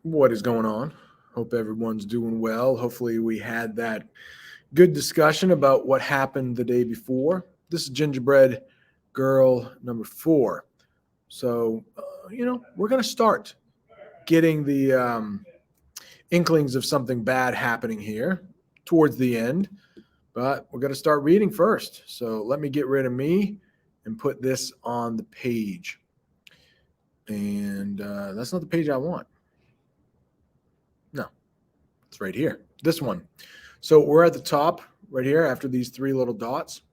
What is going on? Hope everyone's doing well. Hopefully, we had that good discussion about what happened the day before. This is Gingerbread Girl number 4. So, we're going to start getting the inklings of something bad happening here towards the end, but we're going to start reading first. So, let me get rid of me and put this on the page. And that's not the page I want. No, it's right here. This one. So we're at the top right here after these three little dots.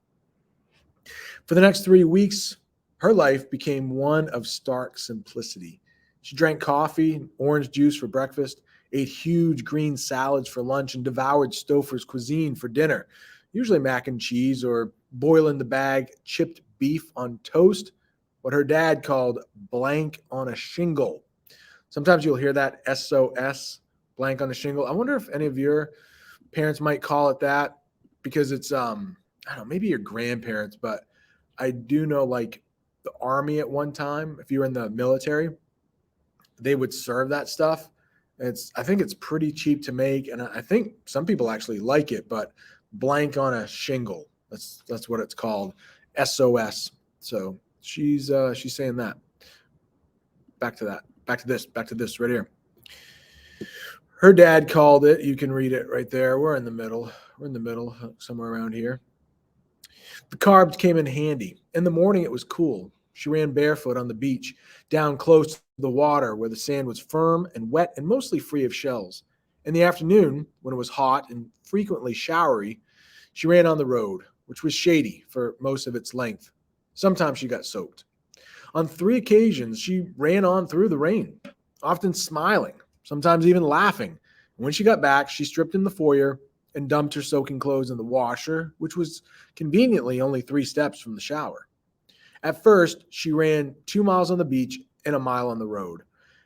For the next 3 weeks, her life became one of stark simplicity. She drank coffee, orange juice for breakfast, ate huge green salads for lunch, and devoured Stouffer's cuisine for dinner, usually mac and cheese or boil in the bag chipped beef on toast, what her dad called blank on a shingle. Sometimes you'll hear that SOS, blank on a shingle. I wonder if any of your parents might call it that because it's I don't know, maybe your grandparents, but I do know like the army at one time, if you were in the military, they would serve that stuff. I think it's pretty cheap to make, and I think some people actually like it, but blank on a shingle. That's what it's called. SOS. So she's saying that. Back to that. Back to this. Back to this right here. Her dad called it. You can read it right there. We're in the middle. We're in the middle, somewhere around here. The carbs came in handy. In the morning, it was cool. She ran barefoot on the beach, down close to the water where the sand was firm and wet and mostly free of shells. In the afternoon, when it was hot and frequently showery, she ran on the road, which was shady for most of its length. Sometimes she got soaked. On 3 occasions, she ran on through the rain, often smiling, sometimes even laughing. And when she got back, she stripped in the foyer and dumped her soaking clothes in the washer, which was conveniently only 3 steps from the shower. At first, she ran 2 miles on the beach and a mile on the road.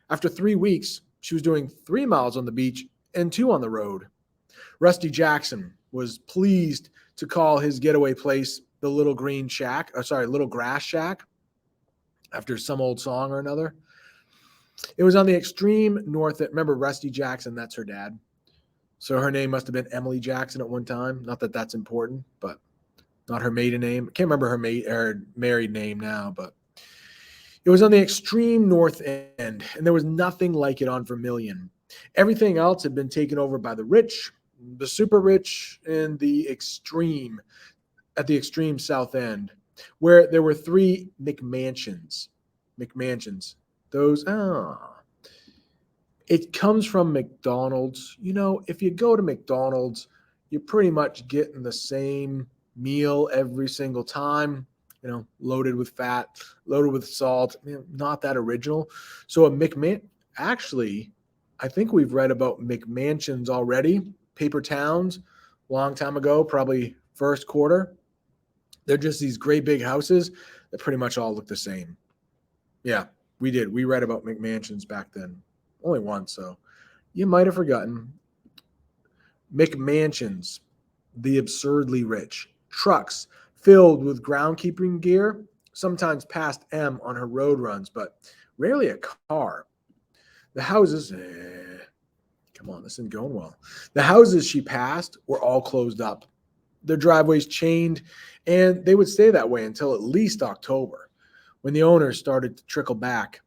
After 3 weeks, she was doing 3 miles on the beach and two on the road. Rusty Jackson was pleased to call his getaway place the Little Grass Shack, after some old song or another. It was on the extreme north. Remember Rusty Jackson? That's her dad. So her name must have been Emily Jackson at one time. Not that that's important, but not her maiden name. I can't remember her married name now, but it was on the extreme north end, and there was nothing like it on Vermilion. Everything else had been taken over by the rich, the super rich, and at the extreme south end, where there were three McMansions. McMansions. Those, it comes from McDonald's. If you go to McDonald's, you're pretty much getting the same meal every single time, loaded with fat, loaded with salt, not that original. So a McMan, actually, I think we've read about McMansions already, paper towns, long time ago, probably first quarter. They're just these great big houses that pretty much all look the same. Yeah, we did. We read about McMansions back then. Only once, so you might have forgotten. McMansions, the absurdly rich. Trucks filled with groundkeeping gear, sometimes past M on her road runs, but rarely a car. The houses, come on, this isn't going well. The houses she passed were all closed up, their driveways chained, and they would stay that way until at least October, when the owners started to trickle back.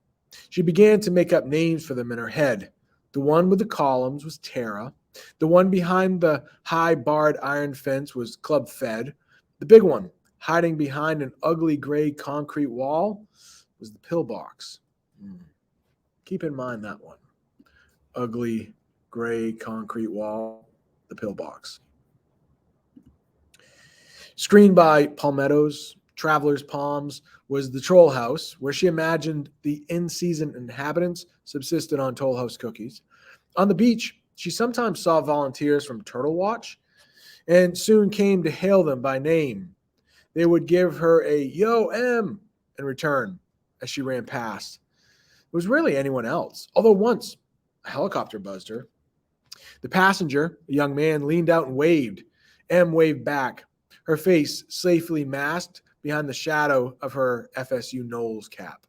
She began to make up names for them in her head. The one with the columns was Tara. The one behind the high barred iron fence was Club Fed. The big one, hiding behind an ugly gray concrete wall, was the pillbox. Keep in mind that one. Ugly gray concrete wall, the pillbox. Screened by palmettos, travelers' palms, was the Troll House, where she imagined the in season inhabitants subsisted on Toll House cookies. On the beach, she sometimes saw volunteers from Turtle Watch and soon came to hail them by name. They would give her a "Yo, M" in return as she ran past. It was rarely anyone else, although once a helicopter buzzed her. The passenger, a young man, leaned out and waved. M waved back, her face safely masked behind the shadow of her FSU Knowles cap.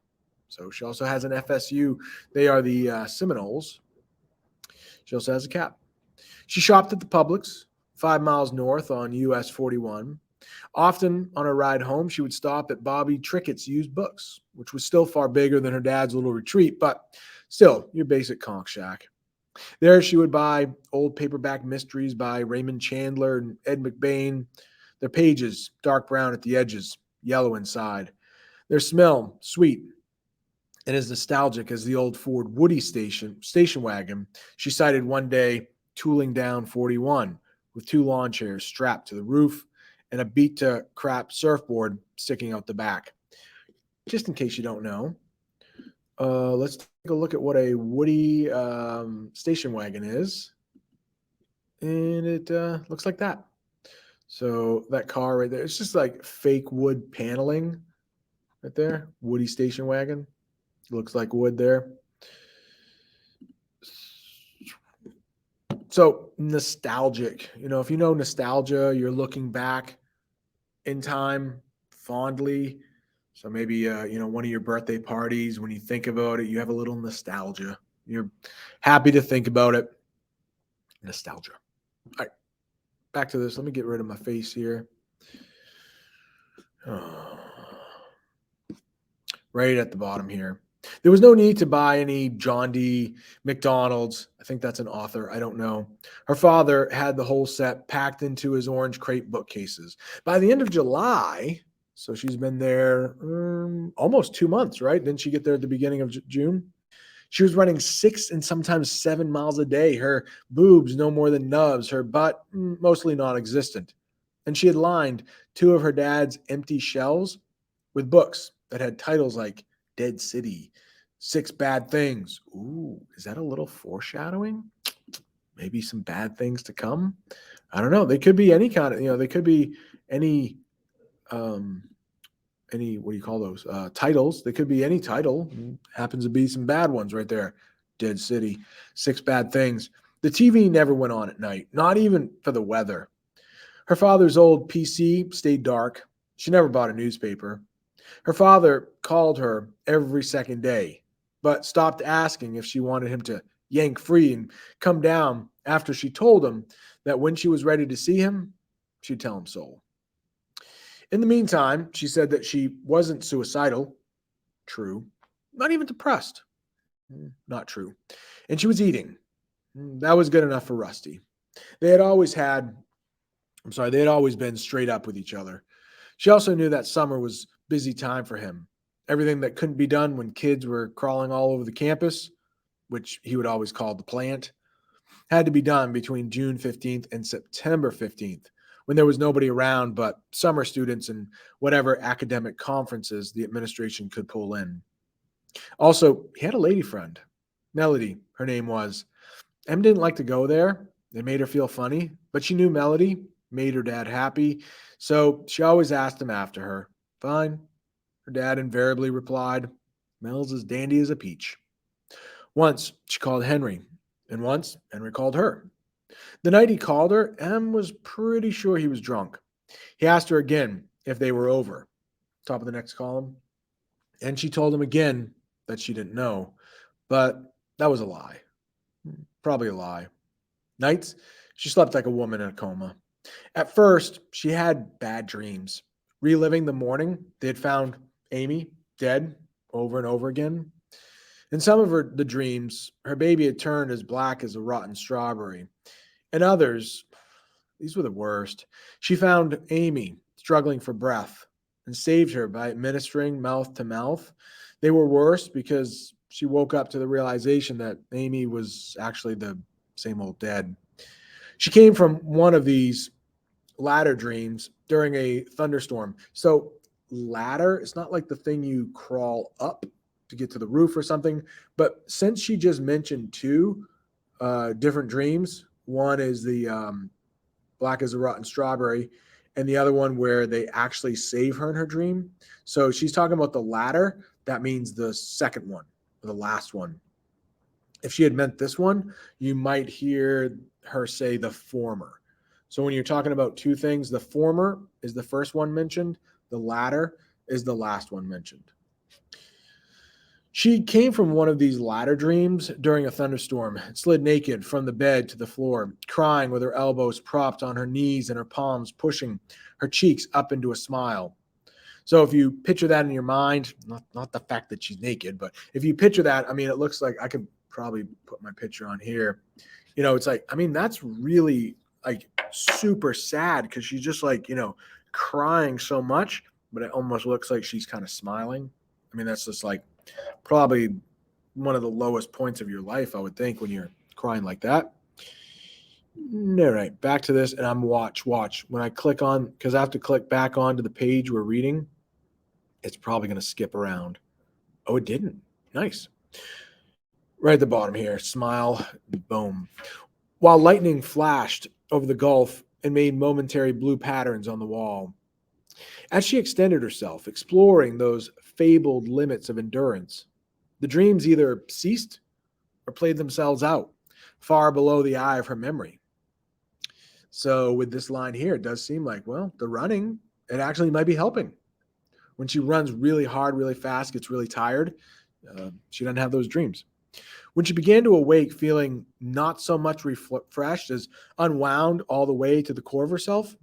So she also has an FSU. They are the Seminoles. She also has a cat. She shopped at the Publix, 5 miles north on US 41. Often on her ride home, she would stop at Bobby Trickett's used books, which was still far bigger than her dad's little retreat, but still your basic conch shack. There, she would buy old paperback mysteries by Raymond Chandler and Ed McBain. Their pages, dark brown at the edges, yellow inside. Their smell, sweet and as nostalgic as the old Ford Woody station wagon she sighted one day tooling down 41 with two lawn chairs strapped to the roof and a beat to crap surfboard sticking out the back. Just in case you don't know, let's take a look at what a Woody station wagon is. And it looks like that. So that car right there, it's just like fake wood paneling right there. Woody station wagon. Looks like wood there. So nostalgic. If you know nostalgia, you're looking back in time fondly. So maybe one of your birthday parties, when you think about it, you have a little nostalgia. You're happy to think about it. Nostalgia. All right, back to this. Let me get rid of my face here. Right at the bottom here. There was no need to buy any John D. McDonald's. I think that's an author. I don't know. Her father had the whole set packed into his orange crepe bookcases. By the end of July, so she's been there almost 2 months, right? Didn't she get there at the beginning of June? She was running 6 and sometimes 7 miles a day. Her boobs no more than nubs. Her butt mostly non-existent. And she had lined 2 of her dad's empty shelves with books that had titles like Dead City, 6 Bad Things. Ooh, is that a little foreshadowing? Maybe some bad things to come? I don't know. They could be any kind of, they could be any, what do you call those? Titles. They could be any title. Happens to be some bad ones right there. Dead City, 6 Bad Things. The TV never went on at night, not even for the weather. Her father's old PC stayed dark. She never bought a newspaper. Her father called her every second day, but stopped asking if she wanted him to yank free and come down after she told him that when she was ready to see him, she'd tell him so. In the meantime, she said that she wasn't suicidal. True. Not even depressed. Not true. And she was eating. That was good enough for Rusty. They had always been straight up with each other. She also knew that summer was busy time for him. Everything that couldn't be done when kids were crawling all over the campus, which he would always call the plant, had to be done between June 15th and September 15th, when there was nobody around but summer students and whatever academic conferences the administration could pull in. Also, he had a lady friend, Melody, her name was. Em didn't like to go there. It made her feel funny, but she knew Melody made her dad happy, so she always asked him after her. Fine. Her dad invariably replied, Mel's as dandy as a peach. Once she called Henry, and once Henry called her. The night he called her, Em was pretty sure he was drunk. He asked her again if they were over. Top of the next column. And she told him again that she didn't know, but that was a lie. Probably a lie. Nights, she slept like a woman in a coma. At first, she had bad dreams, reliving the morning they had found Amy dead over and over again. In some of the dreams, her baby had turned as black as a rotten strawberry. In others, these were the worst. She found Amy struggling for breath and saved her by administering mouth to mouth. They were worse because she woke up to the realization that Amy was actually the same old dead. She came from one of these ladder dreams during a thunderstorm. So ladder, it's not like the thing you crawl up to get to the roof or something. But since she just mentioned 2 different dreams, one is the black as a rotten strawberry, and the other one where they actually save her in her dream. So she's talking about the ladder. That means the second one, or the last one. If she had meant this one, you might hear her say the former. So when you're talking about 2 things, the former is the first one mentioned, the latter is the last one mentioned. She came from one of these ladder dreams during a thunderstorm, slid naked from the bed to the floor, crying with her elbows propped on her knees and her palms pushing her cheeks up into a smile. So if you picture that in your mind, not the fact that she's naked, but if you picture that, I mean, it looks like I could probably put my picture on here. It's like, I mean, that's really like super sad because she's just like, crying so much, but it almost looks like she's kind of smiling. I mean, that's just like probably one of the lowest points of your life, I would think, when you're crying like that. All right, back to this, and I'm watch. When I click on, because I have to click back onto the page we're reading, it's probably going to skip around. Oh, it didn't. Nice. Right at the bottom here, smile, boom. While lightning flashed over the gulf and made momentary blue patterns on the wall. As she extended herself, exploring those fabled limits of endurance, the dreams either ceased or played themselves out, far below the eye of her memory. So with this line here, it does seem like, well, the running, it actually might be helping. When she runs really hard, really fast, gets really tired, she doesn't have those dreams. When she began to awake, feeling not so much refreshed as unwound all the way to the core of herself,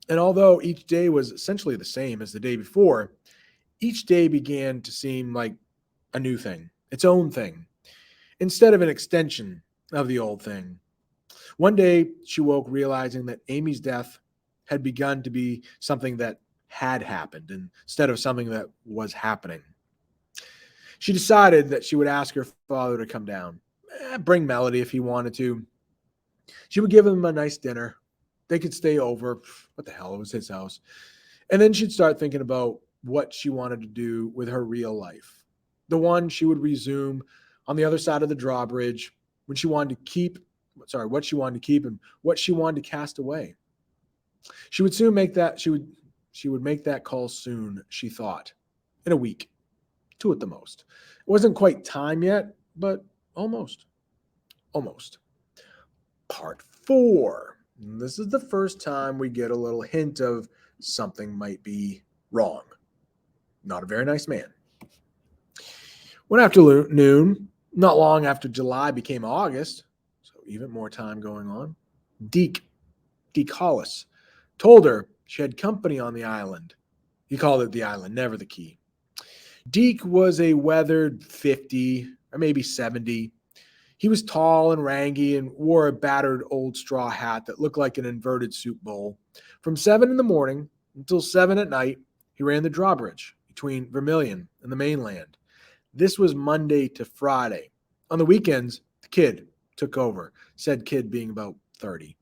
and although each day was essentially the same as the day before, each day began to seem like a new thing, its own thing, instead of an extension of the old thing. One day, she woke realizing that Amy's death had begun to be something that had happened instead of something that was happening. She decided that she would ask her father to come down, bring Melody if he wanted to. She would give him a nice dinner. They could stay over. What the hell? It was his house. And then she'd start thinking about what she wanted to do with her real life. The one she would resume on the other side of the drawbridge when she wanted to keep, what she wanted to keep and what she wanted to cast away. She would soon make that, she would make that call soon, she thought, in a week, 2 at the most. It wasn't quite time yet, but almost. Part 4. This is the first time we get a little hint of something might be wrong. Not a very nice man. One afternoon, not long after July became August, so even more time going on, Deke Hollis, told her she had company on the island. He called it the island, never the key. Deke was a weathered 50 or maybe 70. He was tall and rangy and wore a battered old straw hat that looked like an inverted soup bowl. From 7 in the morning until 7 at night, he ran the drawbridge between Vermilion and the mainland. This was Monday to Friday. On the weekends, the kid took over, said kid being about 30.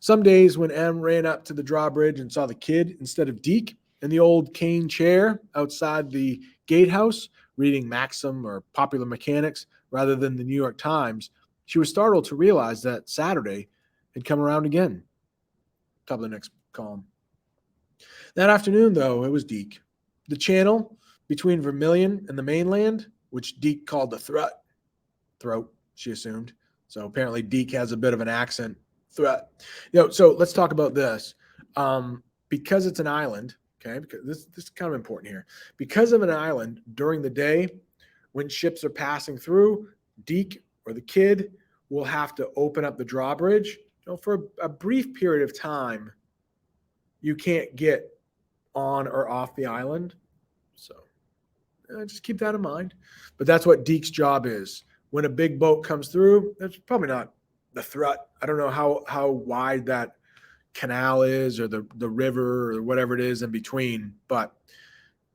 Some days when Em ran up to the drawbridge and saw the kid instead of Deke in the old cane chair outside the gatehouse reading Maxim or Popular Mechanics rather than the New York Times, she was startled to realize that Saturday had come around again. Top of the next column. That afternoon, though, it was Deke. The channel between Vermilion and the mainland, which Deke called the throat, she assumed. So apparently Deke has a bit of an accent. Threat. So let's talk about this. Because it's an island, okay, because this is kind of important here. Because of an island, during the day, when ships are passing through, Deke or the kid will have to open up the drawbridge. For a brief period of time, you can't get on or off the island. So just keep that in mind. But that's what Deke's job is. When a big boat comes through, that's probably not the threat. I don't know how wide that canal is or the river or whatever it is in between, but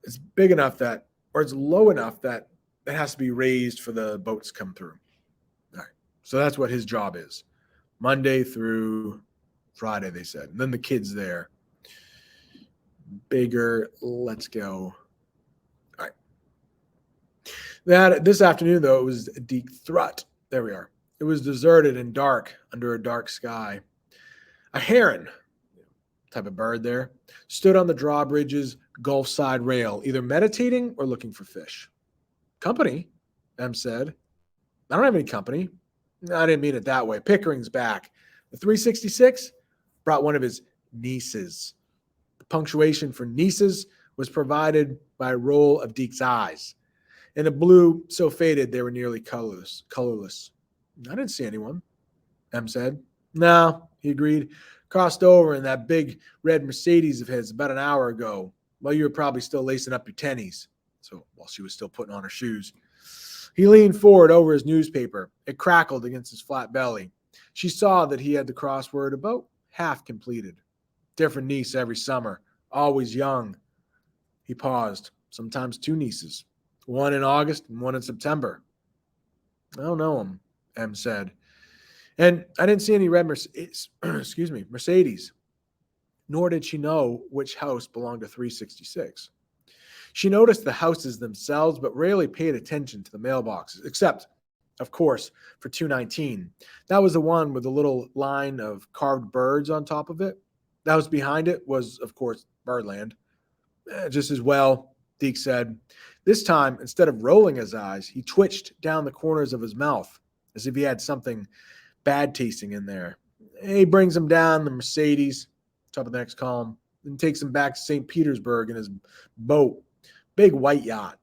it's big enough that, or it's low enough that it has to be raised for the boats to come through. All right. So that's what his job is. Monday through Friday, they said. And then the kid's there. Bigger, let's go. All right. This afternoon, though, it was Deke Thrut. There we are. It was deserted and dark under a dark sky. A heron, type of bird there, stood on the drawbridge's Gulf side rail, either meditating or looking for fish. Company, Em said. I don't have any company. No, I didn't mean it that way. Pickering's back. The 366 brought one of his nieces. The punctuation for nieces was provided by a roll of Deke's eyes. and the blue so faded they were nearly colorless. I didn't see anyone, Em said. No, he agreed. Crossed over in that big red Mercedes of his about an hour ago, while you were probably still lacing up your tennies. So while she was still putting on her shoes. He leaned forward over his newspaper. It crackled against his flat belly. She saw that he had the crossword about half completed. Different niece every summer, always young. He paused. Sometimes two nieces, one in August and one in September. I don't know him, Em said. And I didn't see any red Mercedes, nor did she know which house belonged to 366. She noticed the houses themselves, but rarely paid attention to the mailboxes, except, of course, for 219. That was the one with the little line of carved birds on top of it. The house behind it was, of course, Birdland. Just as well, Deke said. This time, instead of rolling his eyes, he twitched down the corners of his mouth as if he had something bad tasting in there. He brings him down the Mercedes, top of the next column, and takes him back to St. Petersburg in his boat. Big white yacht,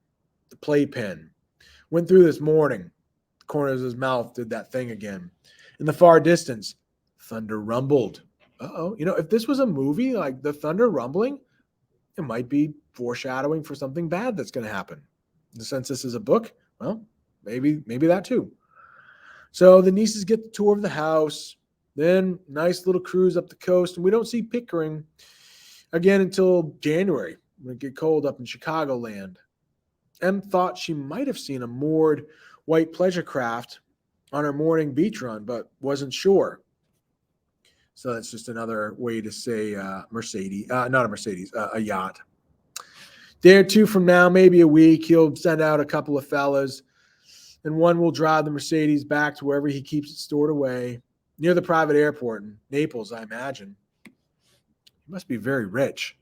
the playpen. Went through this morning. The corners of his mouth did that thing again. In the far distance, thunder rumbled. Uh-oh. If this was a movie, like the thunder rumbling, it might be foreshadowing for something bad that's going to happen. Since this is a book, well, maybe that too. So the nieces get the tour of the house, then nice little cruise up the coast, and we don't see Pickering again until January when it get cold up in Chicagoland. Em thought she might have seen a moored white pleasure craft on her morning beach run, but wasn't sure. So that's just another way to say Mercedes, not a Mercedes, a yacht. Day or two from now, maybe a week, he'll send out a couple of fellas, and one will drive the Mercedes back to wherever he keeps it stored away, near the private airport in Naples, I imagine. He must be very rich,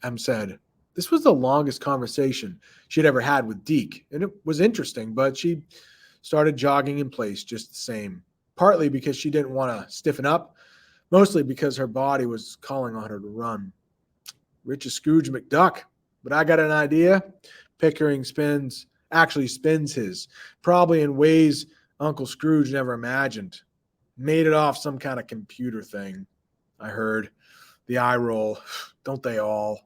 Em said. This was the longest conversation she'd ever had with Deke, and it was interesting, but she started jogging in place just the same, partly because she didn't want to stiffen up, mostly because her body was calling on her to run. Rich as Scrooge McDuck, but I got an idea. Pickering actually spins his, probably in ways Uncle Scrooge never imagined. Made it off some kind of computer thing, I heard. The eye roll. Don't they all?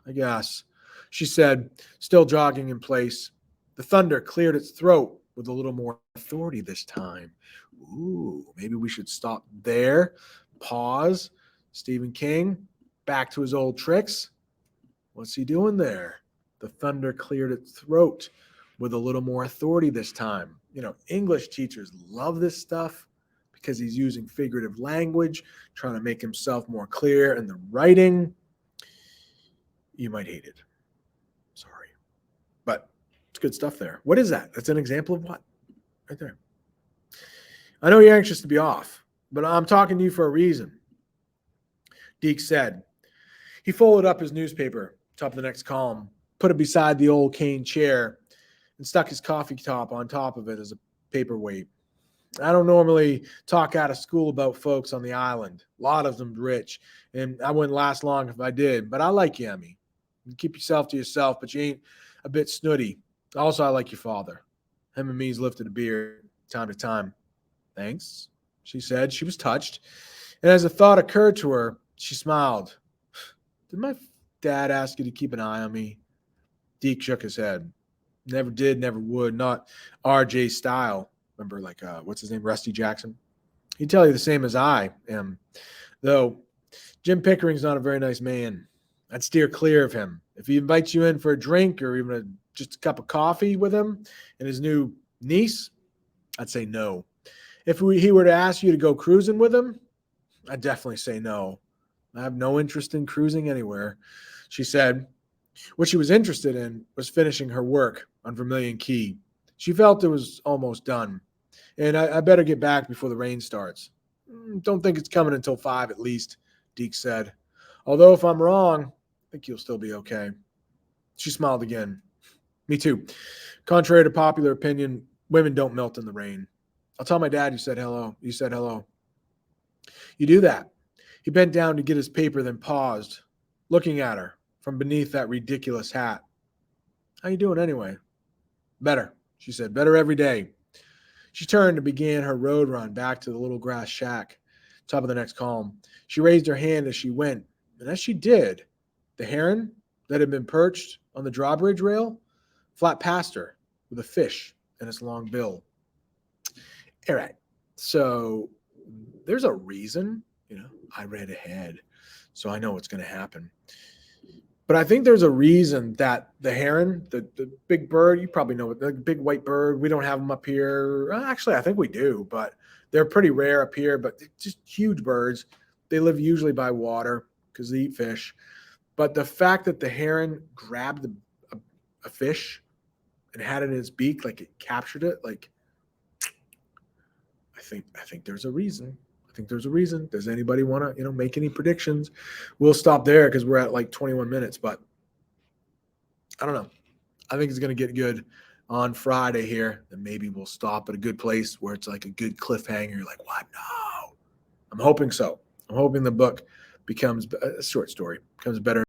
I guess, she said, still jogging in place. The thunder cleared its throat with a little more authority this time. Ooh, maybe we should stop there. Pause. Stephen King, back to his old tricks. What's he doing there? The thunder cleared its throat with a little more authority this time. English teachers love this stuff because he's using figurative language, trying to make himself more clear in the writing. You might hate it. Sorry. But it's good stuff there. What is that? That's an example of what? Right there. I know you're anxious to be off, but I'm talking to you for a reason, Deke said. He folded up his newspaper, top of the next column, put it beside the old cane chair, and stuck his coffee top on top of it as a paperweight. I don't normally talk out of school about folks on the island. A lot of them rich, and I wouldn't last long if I did. But I like you, Emmy. You keep yourself to yourself, but you ain't a bit snooty. Also, I like your father. Him and me's lifted a beer time to time. Thanks, she said. She was touched. And as a thought occurred to her, she smiled. Did my dad ask you to keep an eye on me? Deke shook his head. Never did, never would. Not RJ style. Remember, what's his name? Rusty Jackson? He'd tell you the same as I am. Though Jim Pickering's not a very nice man. I'd steer clear of him. If he invites you in for a drink or even just a cup of coffee with him and his new niece, I'd say no. If he were to ask you to go cruising with him, I'd definitely say no. I have no interest in cruising anywhere, she said. What she was interested in was finishing her work on Vermilion Key. She felt it was almost done. And I better get back before the rain starts. Don't think it's coming until 5 at least, Deke said. Although if I'm wrong, I think you'll still be okay. She smiled again. Me too. Contrary to popular opinion, women don't melt in the rain. I'll tell my dad you said hello. You said hello. You do that. He bent down to get his paper, then paused, looking at her from beneath that ridiculous hat. How you doing anyway? Better, she said, better every day. She turned and began her road run back to the little grass shack, top of the next column. She raised her hand as she went, and as she did, the heron that had been perched on the drawbridge rail flapped past her with a fish in its long bill. All right, so there's a reason, I read ahead, so I know what's going to happen. But I think there's a reason that the heron, the big bird, you probably know it, the big white bird, we don't have them up here. Actually, I think we do, but they're pretty rare up here, but they're just huge birds. They live usually by water because they eat fish. But the fact that the heron grabbed a fish and had it in its beak, like it captured it, like I think there's a reason. I think there's a reason. Does anybody want to, make any predictions? We'll stop there because we're at like 21 minutes, but I don't know. I think it's going to get good on Friday here. And maybe we'll stop at a good place where it's like a good cliffhanger. You're like, what? No. I'm hoping so. I'm hoping the book becomes a short story, becomes better.